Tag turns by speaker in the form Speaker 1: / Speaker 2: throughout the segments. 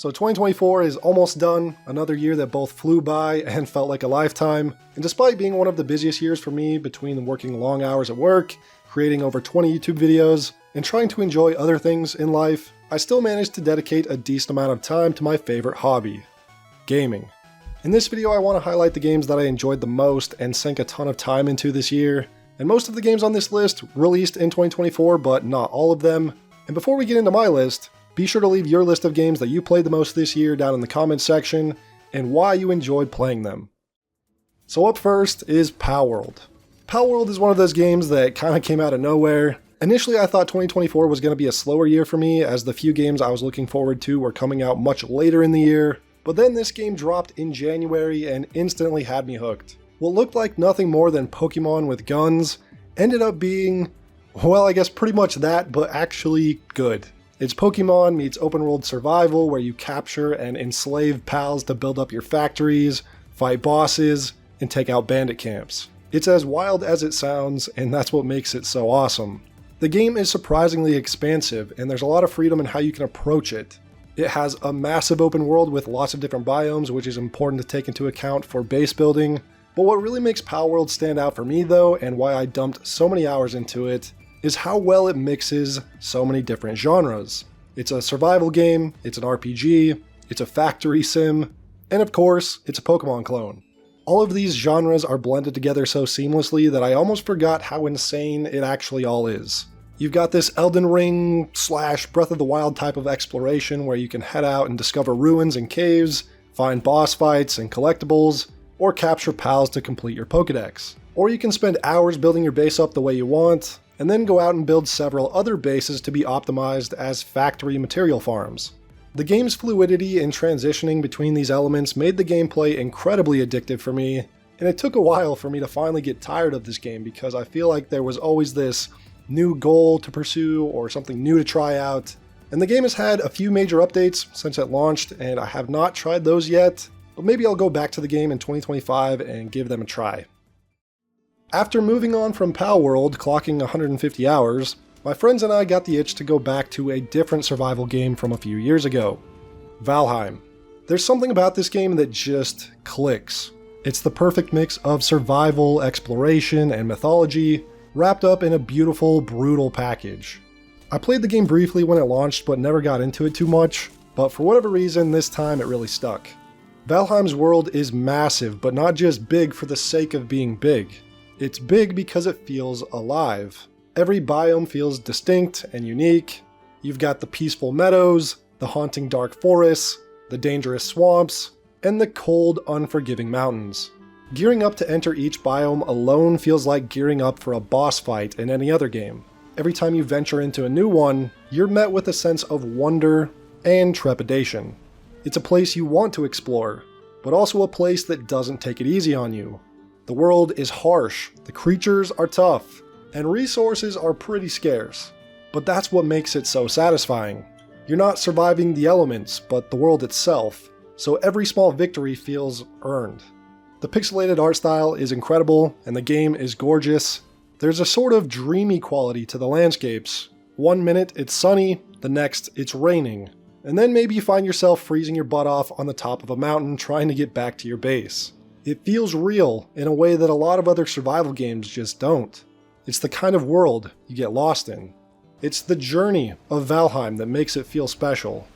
Speaker 1: So 2024 is almost done, another year that both flew by and felt like a lifetime. And despite being one of the busiest years for me between working long hours at work, creating over 20 YouTube videos, and trying to enjoy other things in life, I still managed to dedicate a decent amount of time to my favorite hobby, gaming. In this video I want to highlight the games that I enjoyed the most and sank a ton of time into this year. And most of the games on this list released in 2024, but not all of them. And before we get into my list, be sure to leave your list of games that you played the most this year down in the comments section, and why you enjoyed playing them. So up first is Palworld. Palworld is one of those games that kind of came out of nowhere. Initially I thought 2024 was going to be a slower year for me, as the few games I was looking forward to were coming out much later in the year, but then this game dropped in January and instantly had me hooked. What looked like nothing more than Pokemon with guns ended up being, well, I guess pretty much that, but actually good. It's Pokemon meets open world survival where you capture and enslave pals to build up your factories, fight bosses, and take out bandit camps. It's as wild as it sounds, and that's what makes it so awesome. The game is surprisingly expansive, and there's a lot of freedom in how you can approach it. It has a massive open world with lots of different biomes, which is important to take into account for base building. But what really makes Palworld stand out for me though, and why I dumped so many hours into it, is how well it mixes so many different genres. It's a survival game, it's an RPG, it's a factory sim, and of course, it's a Pokemon clone. All of these genres are blended together so seamlessly that I almost forgot how insane it actually all is. You've got this Elden Ring / Breath of the Wild type of exploration where you can head out and discover ruins and caves, find boss fights and collectibles, or capture pals to complete your Pokedex. Or you can spend hours building your base up the way you want, and then go out and build several other bases to be optimized as factory material farms. The game's fluidity in transitioning between these elements made the gameplay incredibly addictive for me, and it took a while for me to finally get tired of this game because I feel like there was always this new goal to pursue or something new to try out. And the game has had a few major updates since it launched, and I have not tried those yet, but maybe I'll go back to the game in 2025 and give them a try. After moving on from Palworld, clocking 150 hours, my friends and I got the itch to go back to a different survival game from a few years ago, Valheim. There's something about this game that just clicks. It's the perfect mix of survival, exploration, and mythology, wrapped up in a beautiful, brutal package. I played the game briefly when it launched but never got into it too much, but for whatever reason this time it really stuck. Valheim's world is massive, but not just big for the sake of being big. It's big because it feels alive. Every biome feels distinct and unique. You've got the peaceful meadows, the haunting dark forests, the dangerous swamps, and the cold, unforgiving mountains. Gearing up to enter each biome alone feels like gearing up for a boss fight in any other game. Every time you venture into a new one, you're met with a sense of wonder and trepidation. It's a place you want to explore, but also a place that doesn't take it easy on you. The world is harsh, the creatures are tough, and resources are pretty scarce. But that's what makes it so satisfying. You're not surviving the elements, but the world itself, so every small victory feels earned. The pixelated art style is incredible, and the game is gorgeous. There's a sort of dreamy quality to the landscapes. One minute it's sunny, the next it's raining, and then maybe you find yourself freezing your butt off on the top of a mountain trying to get back to your base. It feels real in a way that a lot of other survival games just don't. It's the kind of world you get lost in. It's the journey of Valheim that makes it feel special.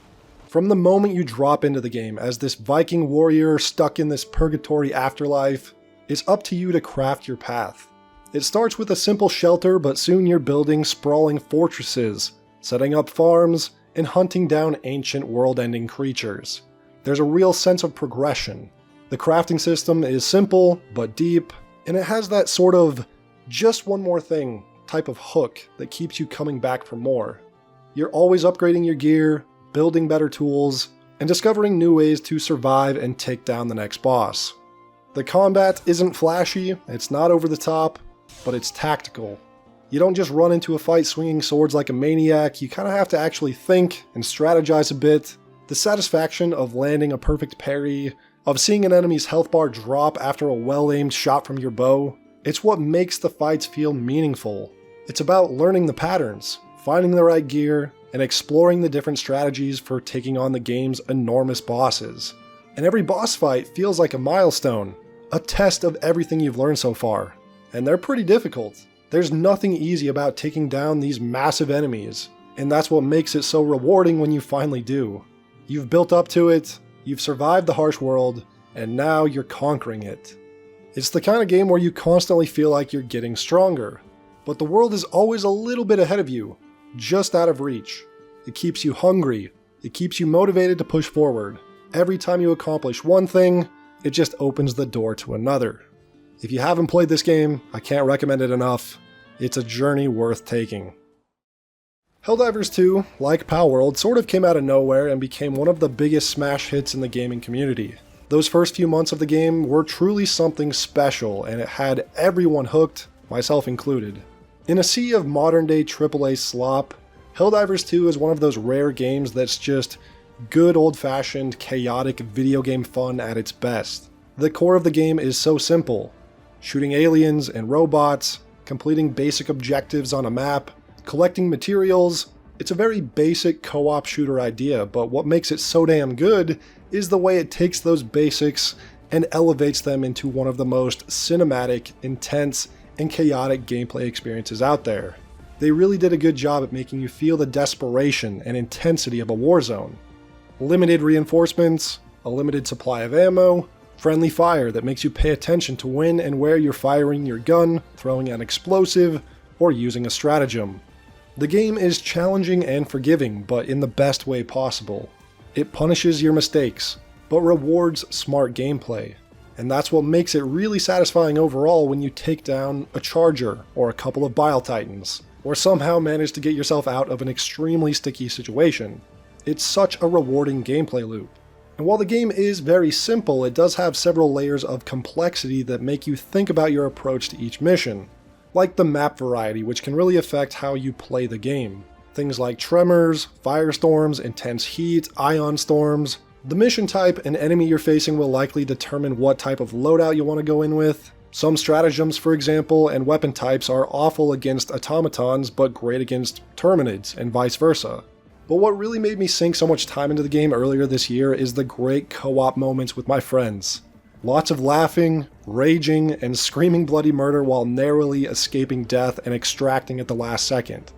Speaker 1: From the moment you drop into the game as this Viking warrior stuck in this purgatory afterlife, it's up to you to craft your path. It starts with a simple shelter, but soon you're building sprawling fortresses, setting up farms, and hunting down ancient world-ending creatures. There's a real sense of progression. The crafting system is simple, but deep, and it has that sort of just one more thing type of hook that keeps you coming back for more. You're always upgrading your gear, building better tools, and discovering new ways to survive and take down the next boss. The combat isn't flashy, it's not over the top, but it's tactical. You don't just run into a fight swinging swords like a maniac, you kind of have to actually think and strategize a bit. The satisfaction of landing a perfect parry, of seeing an enemy's health bar drop after a well-aimed shot from your bow, it's what makes the fights feel meaningful. It's about learning the patterns, finding the right gear, and exploring the different strategies for taking on the game's enormous bosses. And every boss fight feels like a milestone, a test of everything you've learned so far. And they're pretty difficult. There's nothing easy about taking down these massive enemies, and that's what makes it so rewarding when you finally do. You've built up to it, you've survived the harsh world, and now you're conquering it. It's the kind of game where you constantly feel like you're getting stronger, but the world is always a little bit ahead of you, just out of reach. It keeps you hungry, it keeps you motivated to push forward. Every time you accomplish one thing, it just opens the door to another. If you haven't played this game, I can't recommend it enough. It's a journey worth taking. Helldivers 2, like Palworld, sort of came out of nowhere and became one of the biggest smash hits in the gaming community. Those first few months of the game were truly something special, and it had everyone hooked, myself included. In a sea of modern-day AAA slop, Helldivers 2 is one of those rare games that's just good old-fashioned, chaotic video game fun at its best. The core of the game is so simple. Shooting aliens and robots, completing basic objectives on a map, collecting materials. It's a very basic co-op shooter idea, but what makes it so damn good is the way it takes those basics and elevates them into one of the most cinematic, intense, and chaotic gameplay experiences out there. They really did a good job at making you feel the desperation and intensity of a war zone. Limited reinforcements, a limited supply of ammo, friendly fire that makes you pay attention to when and where you're firing your gun, throwing an explosive, or using a stratagem. The game is challenging and forgiving, but in the best way possible. It punishes your mistakes, but rewards smart gameplay. And that's what makes it really satisfying overall when you take down a charger or a couple of bile titans, or somehow manage to get yourself out of an extremely sticky situation. It's such a rewarding gameplay loop. And while the game is very simple, it does have several layers of complexity that make you think about your approach to each mission. Like the map variety, which can really affect how you play the game. Things like tremors, firestorms, intense heat, ion storms. The mission type and enemy you're facing will likely determine what type of loadout you want to go in with. Some stratagems, for example, and weapon types are awful against automatons, but great against terminids, and vice versa. But what really made me sink so much time into the game earlier this year is the great co-op moments with my friends. Lots of laughing, raging, and screaming bloody murder while narrowly escaping death and extracting at the last second.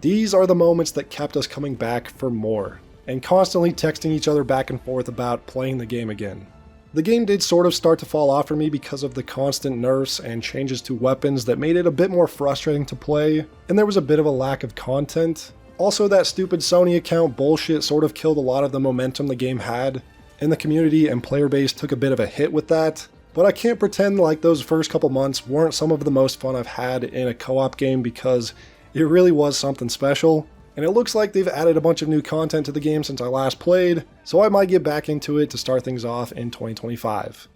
Speaker 1: These are the moments that kept us coming back for more, and constantly texting each other back and forth about playing the game again. The game did sort of start to fall off for me because of the constant nerfs and changes to weapons that made it a bit more frustrating to play, and there was a bit of a lack of content. Also, that stupid Sony account bullshit sort of killed a lot of the momentum the game had, and the community and player base took a bit of a hit with that. But I can't pretend like those first couple months weren't some of the most fun I've had in a co-op game, because it really was something special. And it looks like they've added a bunch of new content to the game since I last played, so I might get back into it to start things off in 2025.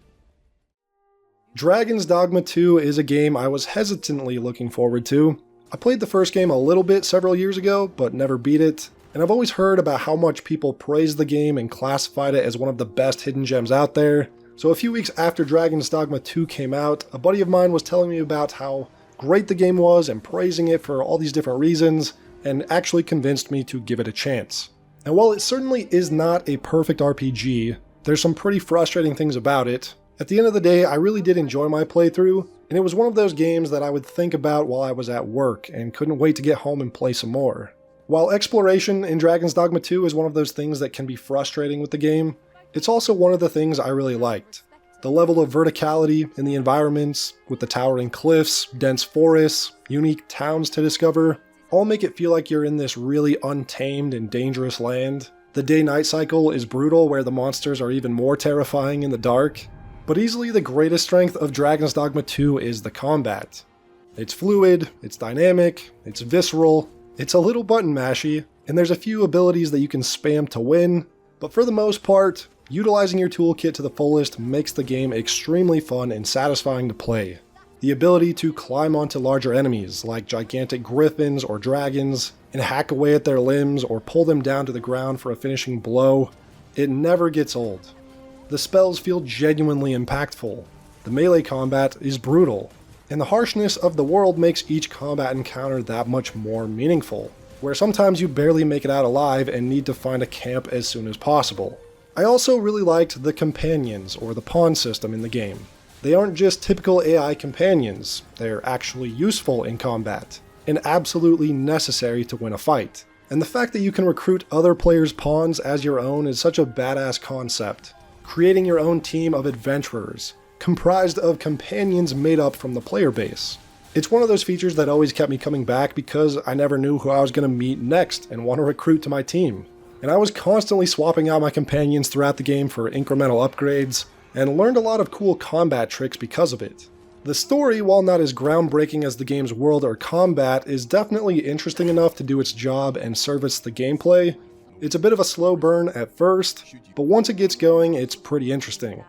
Speaker 1: Dragon's Dogma 2 is a game I was hesitantly looking forward to. I played the first game a little bit several years ago, but never beat it, and I've always heard about how much people praised the game and classified it as one of the best hidden gems out there. So a few weeks after Dragon's Dogma 2 came out, a buddy of mine was telling me about how great the game was and praising it for all these different reasons, and actually convinced me to give it a chance. And while it certainly is not a perfect RPG, there's some pretty frustrating things about it. At the end of the day, I really did enjoy my playthrough, and it was one of those games that I would think about while I was at work and couldn't wait to get home and play some more. While exploration in Dragon's Dogma 2 is one of those things that can be frustrating with the game, it's also one of the things I really liked. The level of verticality in the environments, with the towering cliffs, dense forests, unique towns to discover, all make it feel like you're in this really untamed and dangerous land. The day-night cycle is brutal, where the monsters are even more terrifying in the dark. But easily the greatest strength of Dragon's Dogma 2 is the combat. It's fluid, it's dynamic, it's visceral, it's a little button mashy, and there's a few abilities that you can spam to win, but for the most part, utilizing your toolkit to the fullest makes the game extremely fun and satisfying to play. The ability to climb onto larger enemies, like gigantic griffins or dragons, and hack away at their limbs or pull them down to the ground for a finishing blow, it never gets old. The spells feel genuinely impactful, the melee combat is brutal, and the harshness of the world makes each combat encounter that much more meaningful. where sometimes you barely make it out alive and need to find a camp as soon as possible. I also really liked the companions, or the pawn system in the game. They aren't just typical AI companions, they're actually useful in combat, and absolutely necessary to win a fight. And the fact that you can recruit other players' pawns as your own is such a badass concept. Creating your own team of adventurers, comprised of companions made up from the player base. It's one of those features that always kept me coming back because I never knew who I was going to meet next and want to recruit to my team. And I was constantly swapping out my companions throughout the game for incremental upgrades, and learned a lot of cool combat tricks because of it. The story, while not as groundbreaking as the game's world or combat, is definitely interesting enough to do its job and service the gameplay. It's a bit of a slow burn at first, but once it gets going, it's pretty interesting.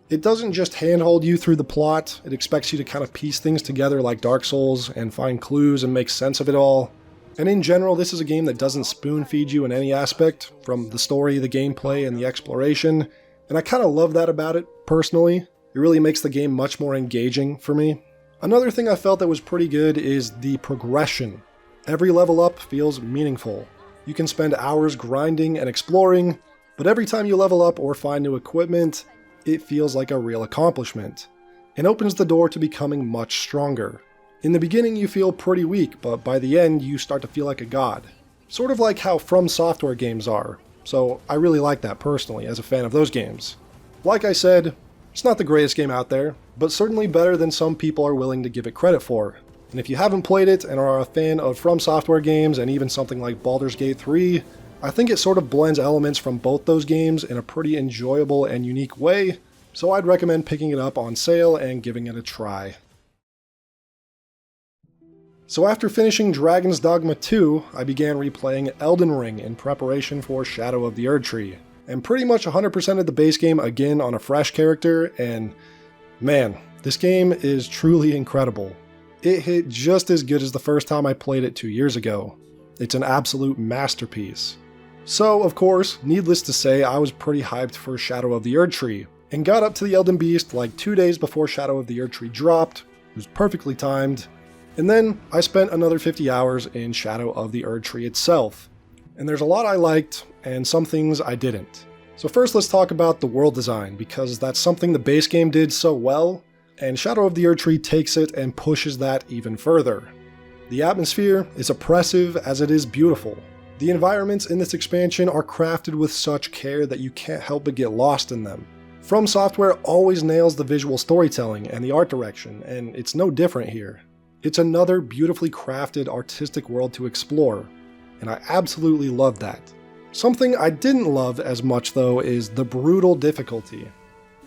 Speaker 1: It doesn't just handhold you through the plot, it expects you to kind of piece things together like Dark Souls and find clues and make sense of it all. And in general, this is a game that doesn't spoon feed you in any aspect, from the story, the gameplay, and the exploration, and I kind of love that about it, personally. It really makes the game much more engaging for me. Another thing I felt that was pretty good is the progression. Every level up feels meaningful. You can spend hours grinding and exploring, but every time you level up or find new equipment, it feels like a real accomplishment, and opens the door to becoming much stronger. In the beginning you feel pretty weak, but by the end you start to feel like a god. Sort of like how From Software games are, so I really like that personally as a fan of those games. Like I said, it's not the greatest game out there, but certainly better than some people are willing to give it credit for. And if you haven't played it and are a fan of From Software games and even something like Baldur's Gate 3, I think it sort of blends elements from both those games in a pretty enjoyable and unique way, so I'd recommend picking it up on sale and giving it a try. So after finishing Dragon's Dogma 2, I began replaying Elden Ring in preparation for Shadow of the Erdtree, and pretty much 100% of the base game again on a fresh character, and man, this game is truly incredible. It hit just as good as the first time I played it 2 years ago. It's an absolute masterpiece. So, of course, needless to say, I was pretty hyped for Shadow of the Erdtree, and got up to the Elden Beast like 2 days before Shadow of the Erdtree dropped. It was perfectly timed. And then I spent another 50 hours in Shadow of the Erdtree itself. And there's a lot I liked, and some things I didn't. So first let's talk about the world design, because that's something the base game did so well, and Shadow of the Erdtree takes it and pushes that even further. The atmosphere is oppressive as it is beautiful. The environments in this expansion are crafted with such care that you can't help but get lost in them. From Software always nails the visual storytelling and the art direction, and it's no different here. It's another beautifully crafted artistic world to explore, and I absolutely love that. Something I didn't love as much though is the brutal difficulty.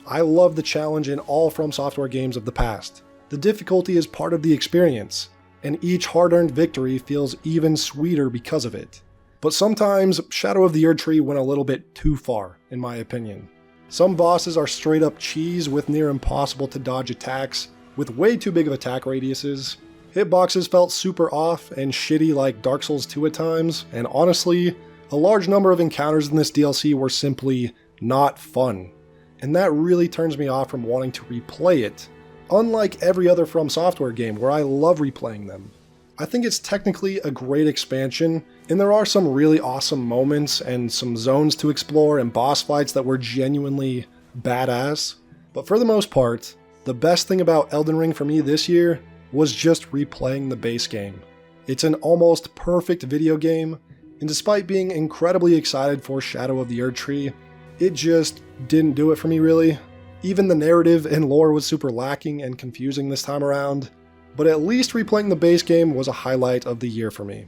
Speaker 1: I love the challenge in all From Software games of the past. The difficulty is part of the experience, and each hard-earned victory feels even sweeter because of it. But sometimes, Shadow of the Erdtree went a little bit too far, in my opinion. Some bosses are straight up cheese with near impossible to dodge attacks, with way too big of attack radiuses. Hitboxes felt super off and shitty like Dark Souls 2 at times, and honestly, a large number of encounters in this DLC were simply not fun. And that really turns me off from wanting to replay it, unlike every other From Software game where I love replaying them. I think it's technically a great expansion, and there are some really awesome moments and some zones to explore and boss fights that were genuinely badass. But for the most part, the best thing about Elden Ring for me this year was just replaying the base game. It's an almost perfect video game, and despite being incredibly excited for Shadow of the Erdtree, it just didn't do it for me really. Even the narrative and lore was super lacking and confusing this time around, but at least replaying the base game was a highlight of the year for me.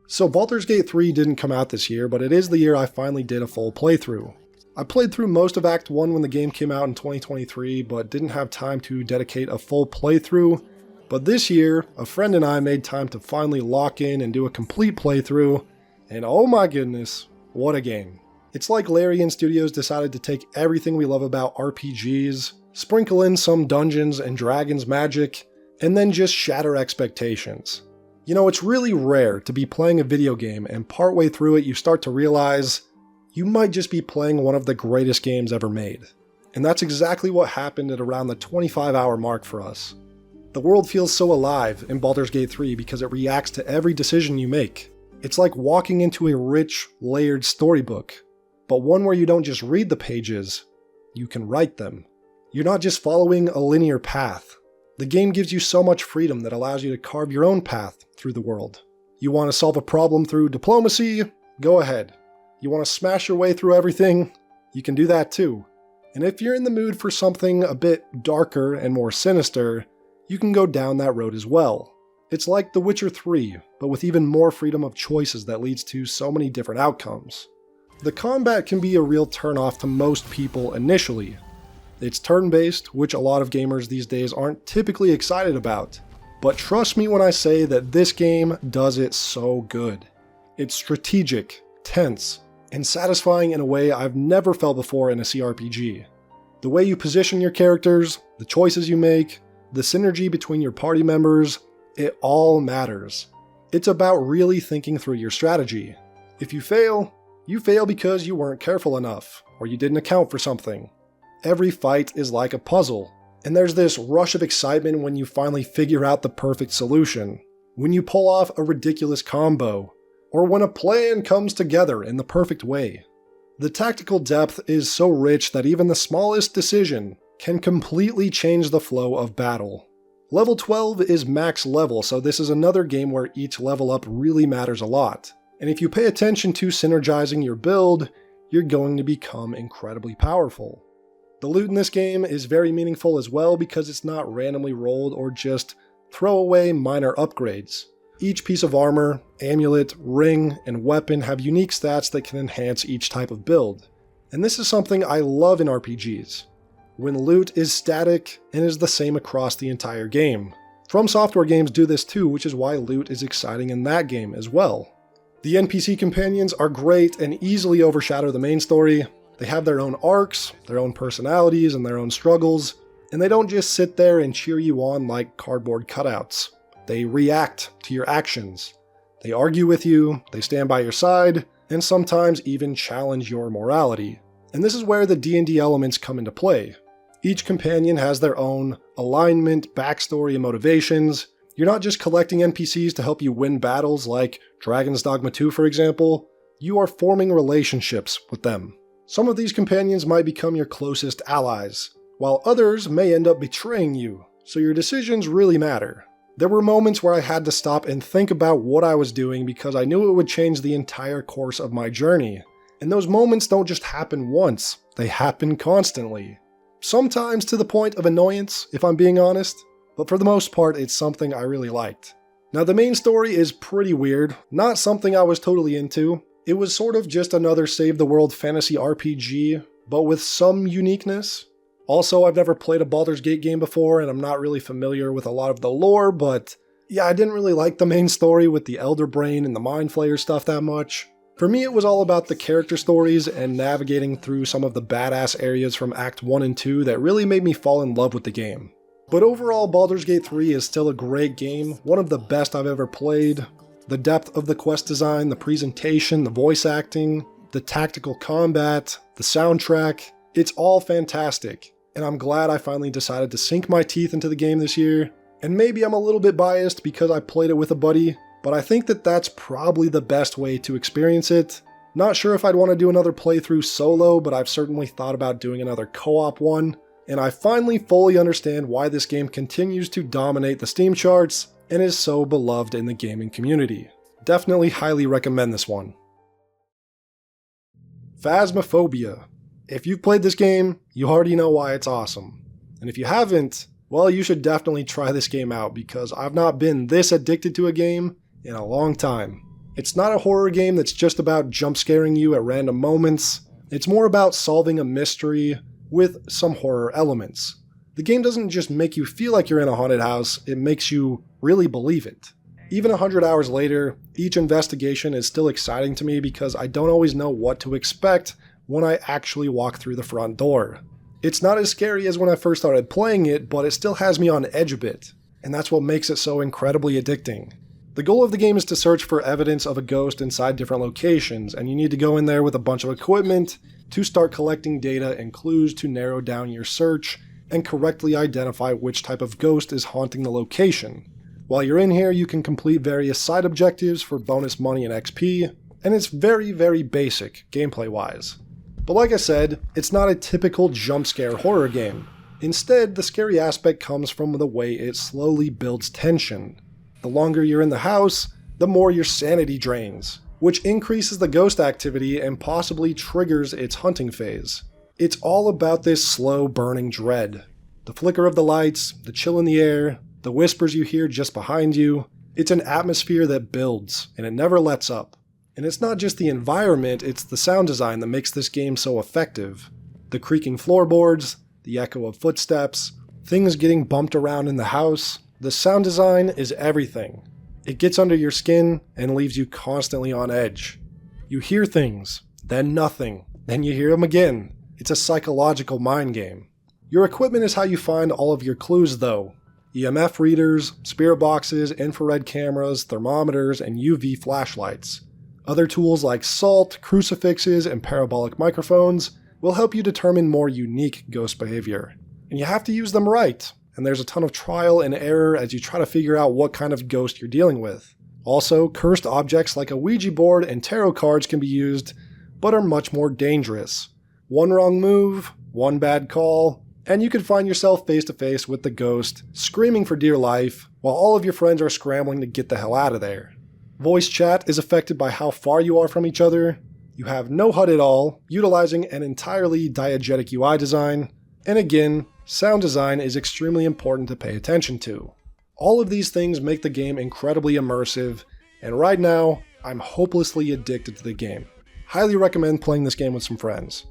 Speaker 1: So Baldur's Gate 3 didn't come out this year, but it is the year I finally did a full playthrough. I played through most of Act 1 when the game came out in 2023, but didn't have time to dedicate a full playthrough. But this year, a friend and I made time to finally lock in and do a complete playthrough, and oh my goodness, what a game. It's like Larian Studios decided to take everything we love about RPGs, sprinkle in some Dungeons and Dragons magic, and then just shatter expectations. You know, it's really rare to be playing a video game and partway through it you start to realize you might just be playing one of the greatest games ever made. And that's exactly what happened at around the 25-hour mark for us. The world feels so alive in Baldur's Gate 3 because it reacts to every decision you make. It's like walking into a rich, layered storybook, but one where you don't just read the pages, you can write them. You're not just following a linear path. The game gives you so much freedom that allows you to carve your own path through the world. You want to solve a problem through diplomacy? Go ahead. You want to smash your way through everything? You can do that too. And if you're in the mood for something a bit darker and more sinister, you can go down that road as well. It's like The Witcher 3, but with even more freedom of choices that leads to so many different outcomes. The combat can be a real turnoff to most people initially. It's turn-based, which a lot of gamers these days aren't typically excited about. But trust me when I say that this game does it so good. It's strategic, tense, and satisfying in a way I've never felt before in a CRPG. The way you position your characters, the choices you make, the synergy between your party members, it all matters. It's about really thinking through your strategy. If you fail because you weren't careful enough, or you didn't account for something. Every fight is like a puzzle, and there's this rush of excitement when you finally figure out the perfect solution, when you pull off a ridiculous combo, or when a plan comes together in the perfect way. The tactical depth is so rich that even the smallest decision can completely change the flow of battle. Level 12 is max level, so this is another game where each level up really matters a lot. And if you pay attention to synergizing your build, you're going to become incredibly powerful. The loot in this game is very meaningful as well because it's not randomly rolled or just throwaway minor upgrades. Each piece of armor, amulet, ring, and weapon have unique stats that can enhance each type of build. And this is something I love in RPGs. When loot is static and is the same across the entire game. From Software games do this too, which is why loot is exciting in that game as well. The NPC companions are great and easily overshadow the main story. They have their own arcs, their own personalities, and their own struggles, and they don't just sit there and cheer you on like cardboard cutouts. They react to your actions. They argue with you, they stand by your side, and sometimes even challenge your morality. And this is where the D&D elements come into play. Each companion has their own alignment, backstory, and motivations. You're not just collecting NPCs to help you win battles like Dragon's Dogma 2, for example. You are forming relationships with them. Some of these companions might become your closest allies, while others may end up betraying you, so your decisions really matter. There were moments where I had to stop and think about what I was doing because I knew it would change the entire course of my journey. And those moments don't just happen once, they happen constantly. Sometimes to the point of annoyance, if I'm being honest, but for the most part it's something I really liked. Now the main story is pretty weird, not something I was totally into. It was sort of just another save the world fantasy RPG, but with some uniqueness. Also, I've never played a Baldur's Gate game before, and I'm not really familiar with a lot of the lore, but yeah, I didn't really like the main story with the Elder Brain and the Mind Flayer stuff that much. For me, it was all about the character stories and navigating through some of the badass areas from Act 1 and 2 that really made me fall in love with the game. But overall, Baldur's Gate 3 is still a great game, one of the best I've ever played. The depth of the quest design, the presentation, the voice acting, the tactical combat, the soundtrack, it's all fantastic. And I'm glad I finally decided to sink my teeth into the game this year. And maybe I'm a little bit biased because I played it with a buddy, but I think that that's probably the best way to experience it. Not sure if I'd want to do another playthrough solo, but I've certainly thought about doing another co-op one. And I finally fully understand why this game continues to dominate the Steam charts and is so beloved in the gaming community. Definitely highly recommend this one. Phasmophobia. If you've played this game, you already know why it's awesome. And if you haven't, well, you should definitely try this game out because I've not been this addicted to a game in a long time. It's not a horror game that's just about jump scaring you at random moments. It's more about solving a mystery with some horror elements. The game doesn't just make you feel like you're in a haunted house, it makes you really believe it. Even 100 hours later, each investigation is still exciting to me because I don't always know what to expect when I actually walk through the front door. It's not as scary as when I first started playing it, but it still has me on edge a bit, and that's what makes it so incredibly addicting. The goal of the game is to search for evidence of a ghost inside different locations, and you need to go in there with a bunch of equipment to start collecting data and clues to narrow down your search and correctly identify which type of ghost is haunting the location. While you're in here, you can complete various side objectives for bonus money and XP, and it's very, very basic gameplay-wise. But like I said, it's not a typical jump scare horror game. Instead, the scary aspect comes from the way it slowly builds tension. The longer you're in the house, the more your sanity drains, which increases the ghost activity and possibly triggers its hunting phase. It's all about this slow burning dread. The flicker of the lights, the chill in the air, the whispers you hear just behind you. It's an atmosphere that builds, and it never lets up. And it's not just the environment, it's the sound design that makes this game so effective. The creaking floorboards, the echo of footsteps, things getting bumped around in the house. The sound design is everything. It gets under your skin and leaves you constantly on edge. You hear things, then nothing, then you hear them again. It's a psychological mind game. Your equipment is how you find all of your clues though. EMF readers, spirit boxes, infrared cameras, thermometers, and UV flashlights. Other tools like salt, crucifixes, and parabolic microphones will help you determine more unique ghost behavior. And you have to use them right, and there's a ton of trial and error as you try to figure out what kind of ghost you're dealing with. Also, cursed objects like a Ouija board and tarot cards can be used, but are much more dangerous. One wrong move, one bad call, and you could find yourself face to face with the ghost, screaming for dear life, while all of your friends are scrambling to get the hell out of there. Voice chat is affected by how far you are from each other. You have no HUD at all, utilizing an entirely diegetic UI design. And again, sound design is extremely important to pay attention to. All of these things make the game incredibly immersive, and right now, I'm hopelessly addicted to the game. Highly recommend playing this game with some friends.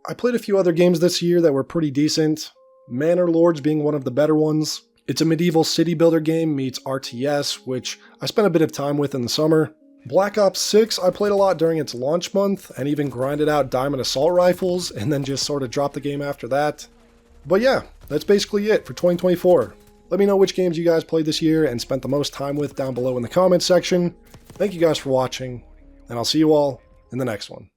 Speaker 1: I played a few other games this year that were pretty decent, Manor Lords being one of the better ones. It's a medieval city builder game meets RTS, which I spent a bit of time with in the summer. Black Ops 6 I played a lot during its launch month, and even grinded out diamond assault rifles, and then just sort of dropped the game after that. But yeah, that's basically it for 2024. Let me know which games you guys played this year and spent the most time with down below in the comments section. Thank you guys for watching, and I'll see you all in the next one.